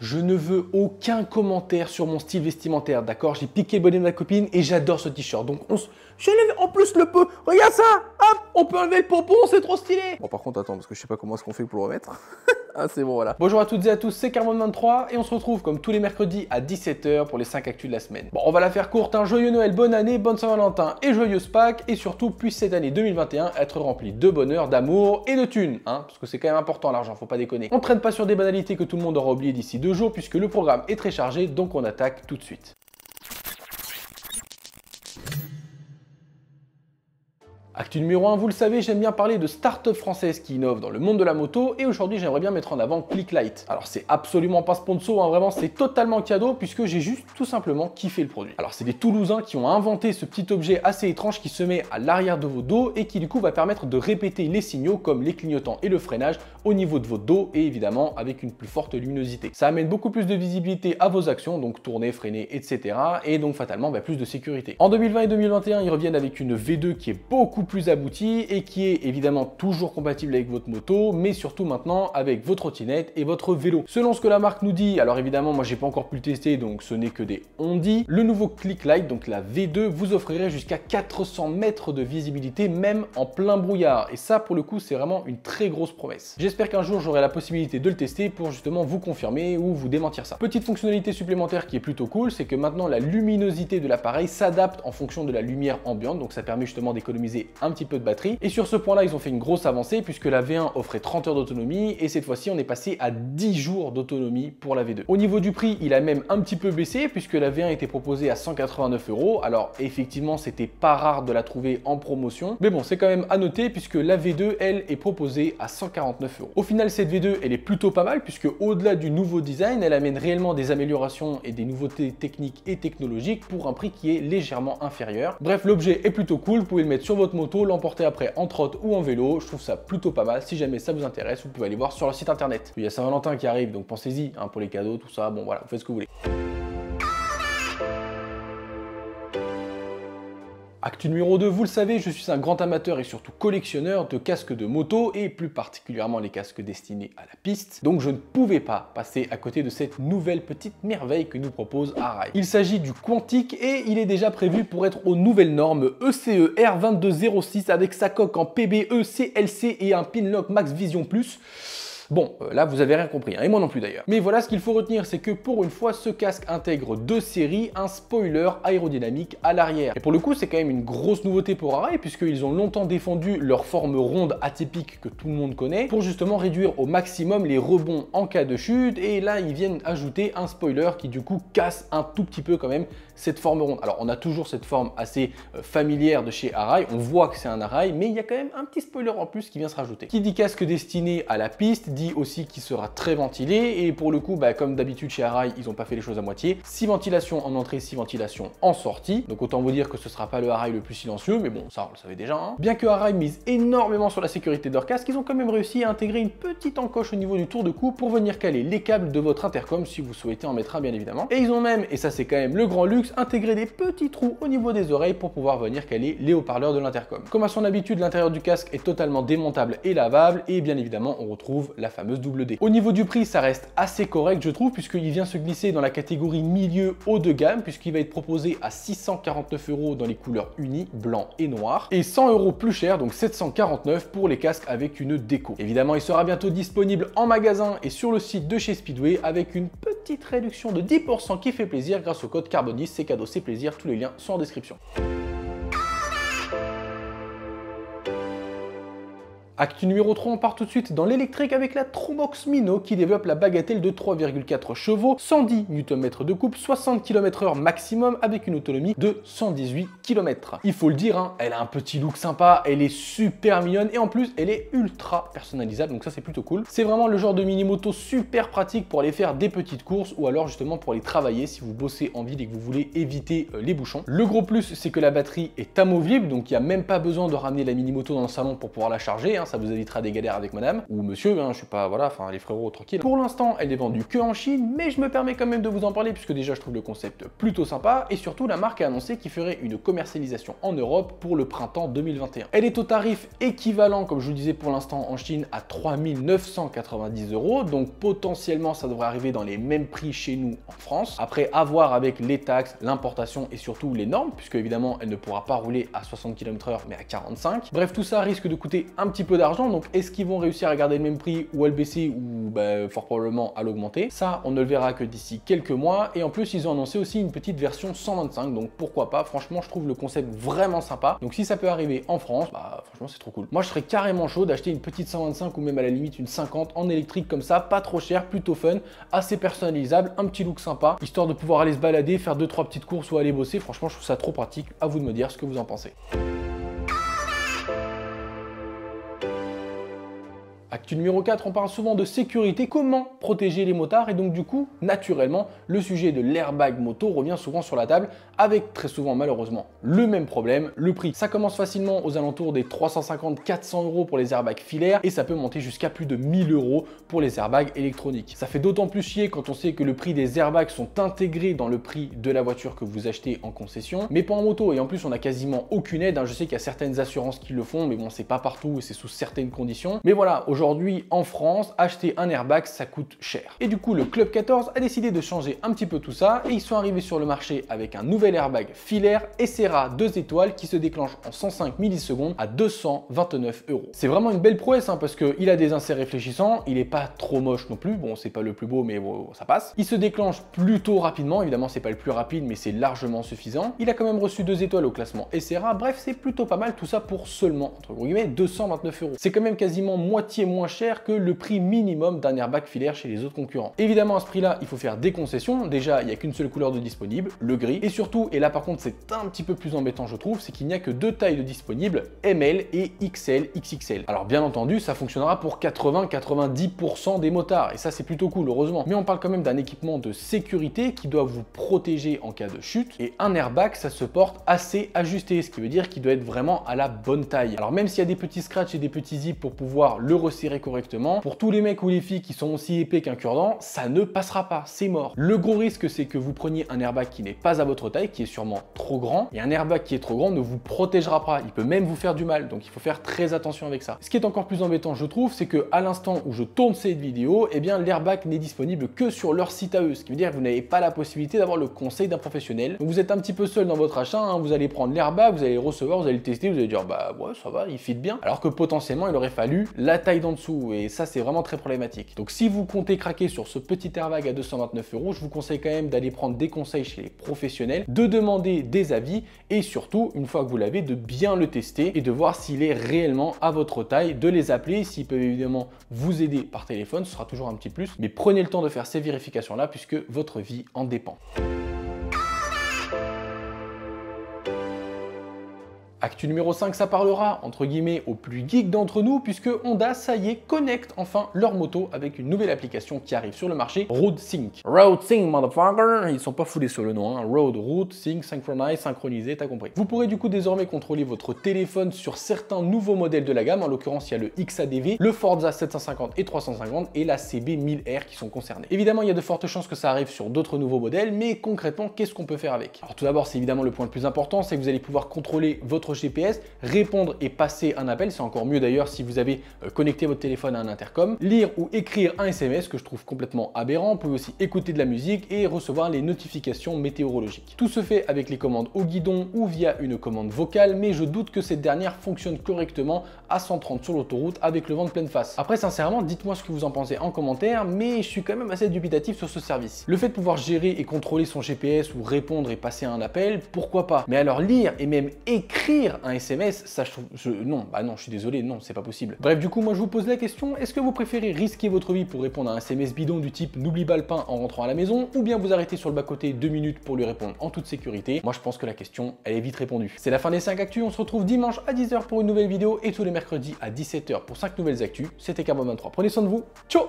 Je ne veux aucun commentaire sur mon style vestimentaire, d'accord? J'ai piqué le bonnet de ma copine et j'adore ce t-shirt. Donc je lève en plus le peu. Regarde ça! Hop! On peut enlever le pompon, c'est trop stylé! Bon, par contre, attends, parce que je sais pas comment est-ce qu'on fait pour le remettre. Ah, c'est bon, voilà. Bonjour à toutes et à tous, c'est Carbone23 et on se retrouve comme tous les mercredis à 17 h pour les 5 actus de la semaine. Bon, on va la faire courte, hein. Joyeux Noël, bonne année, bonne Saint-Valentin et joyeuse Pâques. Et surtout, puisse cette année 2021 être remplie de bonheur, d'amour et de thunes, hein, parce que c'est quand même important l'argent, faut pas déconner. On traîne pas sur des banalités que tout le monde aura oublié d'ici 2 jours, puisque le programme est très chargé, donc on attaque tout de suite. Actu numéro 1, vous le savez, j'aime bien parler de start-up françaises qui innovent dans le monde de la moto et aujourd'hui j'aimerais bien mettre en avant Clicklite. Alors c'est absolument pas sponsor, hein, vraiment c'est totalement cadeau puisque j'ai juste tout simplement kiffé le produit. Alors c'est des Toulousains qui ont inventé ce petit objet assez étrange qui se met à l'arrière de vos dos et qui du coup va permettre de répéter les signaux comme les clignotants et le freinage au niveau de votre dos et évidemment avec une plus forte luminosité. Ça amène beaucoup plus de visibilité à vos actions, donc tourner, freiner, etc. et donc fatalement plus de sécurité. En 2020 et 2021, ils reviennent avec une V2 qui est beaucoup plus abouti et qui est évidemment toujours compatible avec votre moto, mais surtout maintenant avec votre trottinette et votre vélo. Selon ce que la marque nous dit, alors évidemment moi j'ai pas encore pu le tester donc ce n'est que des on-dit, le nouveau Clicklite, donc la V2, vous offrirait jusqu'à 400 mètres de visibilité même en plein brouillard et ça pour le coup c'est vraiment une très grosse promesse. J'espère qu'un jour j'aurai la possibilité de le tester pour justement vous confirmer ou vous démentir ça. Petite fonctionnalité supplémentaire qui est plutôt cool, c'est que maintenant la luminosité de l'appareil s'adapte en fonction de la lumière ambiante, donc ça permet justement d'économiser un petit peu de batterie. Et sur ce point-là, ils ont fait une grosse avancée puisque la V1 offrait 30 heures d'autonomie et cette fois-ci, on est passé à 10 jours d'autonomie pour la V2. Au niveau du prix, il a même un petit peu baissé puisque la V1 était proposée à 189 €. Alors effectivement, c'était pas rare de la trouver en promotion, mais bon, c'est quand même à noter puisque la V2, elle, est proposée à 149 €. Au final, cette V2, elle est plutôt pas mal puisque au-delà du nouveau design, elle amène réellement des améliorations et des nouveautés techniques et technologiques pour un prix qui est légèrement inférieur. Bref, l'objet est plutôt cool, vous pouvez le mettre sur votre moto, l'emporter après en trotte ou en vélo, je trouve ça plutôt pas mal. Si jamais ça vous intéresse, vous pouvez aller voir sur leur site internet. Il y a Saint-Valentin qui arrive, donc pensez-y hein, pour les cadeaux, tout ça, bon voilà, vous faites ce que vous voulez. Actu numéro 2, vous le savez, je suis un grand amateur et surtout collectionneur de casques de moto et plus particulièrement les casques destinés à la piste. Donc je ne pouvais pas passer à côté de cette nouvelle petite merveille que nous propose Arai. Il s'agit du Quantic et il est déjà prévu pour être aux nouvelles normes ECE R2206 avec sa coque en PBE CLC et un Pinlock Max Vision Plus. Bon, là vous avez rien compris, hein, et moi non plus d'ailleurs. Mais voilà, ce qu'il faut retenir, c'est que pour une fois, ce casque intègre de série un spoiler aérodynamique à l'arrière. Et pour le coup, c'est quand même une grosse nouveauté pour Arai, puisqu'ils ont longtemps défendu leur forme ronde atypique que tout le monde connaît, pour justement réduire au maximum les rebonds en cas de chute, et là ils viennent ajouter un spoiler qui du coup casse un tout petit peu quand même cette forme ronde. Alors on a toujours cette forme assez familière de chez Arai, on voit que c'est un Arai, mais il y a quand même un petit spoiler en plus qui vient se rajouter. Qui dit casque destiné à la piste, dit aussi qu'il sera très ventilé et pour le coup comme d'habitude chez Arai ils n'ont pas fait les choses à moitié, 6 ventilations en entrée, 6 ventilations en sortie, donc autant vous dire que ce sera pas le Arai le plus silencieux, mais bon ça on le savait déjà hein. Bien que Arai mise énormément sur la sécurité de leur casque, ils ont quand même réussi à intégrer une petite encoche au niveau du tour de cou pour venir caler les câbles de votre intercom si vous souhaitez en mettre un bien évidemment, et ils ont même, et ça c'est quand même le grand luxe, intégré des petits trous au niveau des oreilles pour pouvoir venir caler les haut-parleurs de l'intercom. Comme à son habitude, l'intérieur du casque est totalement démontable et lavable et bien évidemment on retrouve la fameuse double D. Au niveau du prix, ça reste assez correct je trouve puisqu'il vient se glisser dans la catégorie milieu haut de gamme puisqu'il va être proposé à 649 € dans les couleurs unies, blanc et noir, et 100 € plus cher, donc 749 pour les casques avec une déco. Évidemment, il sera bientôt disponible en magasin et sur le site de chez Speedway avec une petite réduction de 10% qui fait plaisir grâce au code Carbone10, c'est cadeau, c'est plaisir, tous les liens sont en description. Actu numéro 3, on part tout de suite dans l'électrique avec la Trumox Mino qui développe la bagatelle de 3,4 chevaux, 110 Nm de couple, 60 km/h maximum avec une autonomie de 118 km. Il faut le dire, hein, elle a un petit look sympa, elle est super mignonne et en plus elle est ultra personnalisable, donc ça c'est plutôt cool. C'est vraiment le genre de mini-moto super pratique pour aller faire des petites courses ou alors justement pour aller travailler si vous bossez en ville et que vous voulez éviter les bouchons. Le gros plus, c'est que la batterie est amovible, donc il n'y a même pas besoin de ramener la mini-moto dans le salon pour pouvoir la charger, hein. cher, ça vous évitera des galères avec madame ou monsieur, hein, je suis pas, voilà, enfin les frérots tranquilles. Pour l'instant, elle est vendue que en Chine, mais je me permets quand même de vous en parler puisque déjà je trouve le concept plutôt sympa et surtout la marque a annoncé qu'il ferait une commercialisation en Europe pour le printemps 2021. Elle est au tarif équivalent, comme je vous le disais pour l'instant en Chine, à 3 990 €, donc potentiellement ça devrait arriver dans les mêmes prix chez nous en France. Après, à voir avec les taxes, l'importation et surtout les normes, puisque évidemment elle ne pourra pas rouler à 60 km/h mais à 45. Bref, tout ça risque de coûter un petit peu d'argent, donc est-ce qu'ils vont réussir à garder le même prix ou à le baisser ou fort probablement à l'augmenter? Ça, on ne le verra que d'ici quelques mois, et en plus ils ont annoncé aussi une petite version 125, donc pourquoi pas. Franchement, je trouve le concept vraiment sympa, donc si ça peut arriver en France, franchement c'est trop cool. Moi je serais carrément chaud d'acheter une petite 125 ou même à la limite une 50 en électrique comme ça, pas trop cher, plutôt fun, assez personnalisable, un petit look sympa, histoire de pouvoir aller se balader, faire 2-3 petites courses ou aller bosser. Franchement, je trouve ça trop pratique. À vous de me dire ce que vous en pensez. Actu numéro 4, on parle souvent de sécurité, comment protéger les motards, et donc du coup, naturellement, le sujet de l'airbag moto revient souvent sur la table, avec très souvent malheureusement le même problème, le prix. Ça commence facilement aux alentours des 350-400 € pour les airbags filaires, et ça peut monter jusqu'à plus de 1000 € pour les airbags électroniques. Ça fait d'autant plus chier quand on sait que le prix des airbags sont intégrés dans le prix de la voiture que vous achetez en concession, mais pas en moto, et en plus on a quasiment aucune aide, hein. Je sais qu'il y a certaines assurances qui le font, mais bon, c'est pas partout et c'est sous certaines conditions. Mais voilà, aujourd'hui en France, acheter un airbag ça coûte cher. Et du coup, le Club 14 a décidé de changer un petit peu tout ça, et ils sont arrivés sur le marché avec un nouvel airbag filaire Essera 2 étoiles qui se déclenche en 105 millisecondes à 229 €. C'est vraiment une belle prouesse, hein, parce qu'il a des inserts réfléchissants, il est pas trop moche non plus, bon c'est pas le plus beau mais bon, ça passe. Il se déclenche plutôt rapidement, évidemment c'est pas le plus rapide mais c'est largement suffisant. Il a quand même reçu 2 étoiles au classement Essera, bref c'est plutôt pas mal, tout ça pour seulement, entre guillemets, 229 €. C'est quand même quasiment moitié moins cher que le prix minimum d'un airbag filaire chez les autres concurrents. Évidemment à ce prix là il faut faire des concessions, déjà il n'y a qu'une seule couleur de disponible, le gris, et surtout, et là par contre c'est un petit peu plus embêtant je trouve, c'est qu'il n'y a que 2 tailles de disponibles, ML et XL, XXL. Alors bien entendu ça fonctionnera pour 80-90% des motards, et ça c'est plutôt cool heureusement, mais on parle quand même d'un équipement de sécurité qui doit vous protéger en cas de chute, et un airbag ça se porte assez ajusté, ce qui veut dire qu'il doit être vraiment à la bonne taille. Alors même s'il y a des petits scratchs et des petits zips pour pouvoir le resserrer correctement, pour tous les mecs ou les filles qui sont aussi épais qu'un cure-dent, ça ne passera pas, c'est mort. Le gros risque c'est que vous preniez un airbag qui n'est pas à votre taille, qui est sûrement trop grand, et un airbag qui est trop grand ne vous protégera pas, il peut même vous faire du mal, donc il faut faire très attention avec ça. Ce qui est encore plus embêtant je trouve, c'est que à l'instant où je tourne cette vidéo, eh bien l'airbag n'est disponible que sur leur site à eux, ce qui veut dire que vous n'avez pas la possibilité d'avoir le conseil d'un professionnel. Donc vous êtes un petit peu seul dans votre achat, hein, vous allez prendre l'airbag, vous allez le recevoir, vous allez le tester, vous allez dire bah ouais ça va, il fit bien, alors que potentiellement il aurait fallu la taille d'en dessous, et ça c'est vraiment très problématique. Donc si vous comptez craquer sur ce petit airbag à 229 €, je vous conseille quand même d'aller prendre des conseils chez les professionnels, de demander des avis, et surtout une fois que vous l'avez, de bien le tester et de voir s'il est réellement à votre taille, de les appeler, s'ils peuvent évidemment vous aider par téléphone, ce sera toujours un petit plus, mais prenez le temps de faire ces vérifications là puisque votre vie en dépend. Actu numéro 5, ça parlera entre guillemets aux plus geeks d'entre nous, puisque Honda, ça y est, connecte enfin leur moto avec une nouvelle application qui arrive sur le marché, Road Sync. Road Sync, motherfucker, ils sont pas foulés sur le nom, hein. Road Sync, synchronize, synchronisé, t'as compris. Vous pourrez du coup désormais contrôler votre téléphone sur certains nouveaux modèles de la gamme, en l'occurrence il y a le XADV, le Forza 750 et 350 et la CB1000R qui sont concernés. Évidemment il y a de fortes chances que ça arrive sur d'autres nouveaux modèles, mais concrètement qu'est-ce qu'on peut faire avec? Alors tout d'abord c'est évidemment le point le plus important, c'est que vous allez pouvoir contrôler votre GPS, répondre et passer un appel, c'est encore mieux d'ailleurs si vous avez connecté votre téléphone à un intercom, lire ou écrire un SMS que je trouve complètement aberrant, vous pouvez aussi écouter de la musique et recevoir les notifications météorologiques. Tout se fait avec les commandes au guidon ou via une commande vocale, mais je doute que cette dernière fonctionne correctement à 130 sur l'autoroute avec le vent de pleine face. Après sincèrement, dites-moi ce que vous en pensez en commentaire, mais je suis quand même assez dubitatif sur ce service. Le fait de pouvoir gérer et contrôler son GPS ou répondre et passer un appel, pourquoi pas, mais alors lire et même écrire un SMS, ça je trouve... Non, je suis désolé, non, c'est pas possible. Bref, du coup, moi je vous pose la question, est-ce que vous préférez risquer votre vie pour répondre à un SMS bidon du type « n'oublie pas le pain en rentrant à la maison » ou bien vous arrêter sur le bas-côté 2 minutes pour lui répondre en toute sécurité? Moi je pense que la question, elle est vite répondue. C'est la fin des 5 actus, on se retrouve dimanche à 10 h pour une nouvelle vidéo et tous les mercredis à 17 h pour 5 nouvelles actus. C'était Carbone 23, prenez soin de vous, ciao.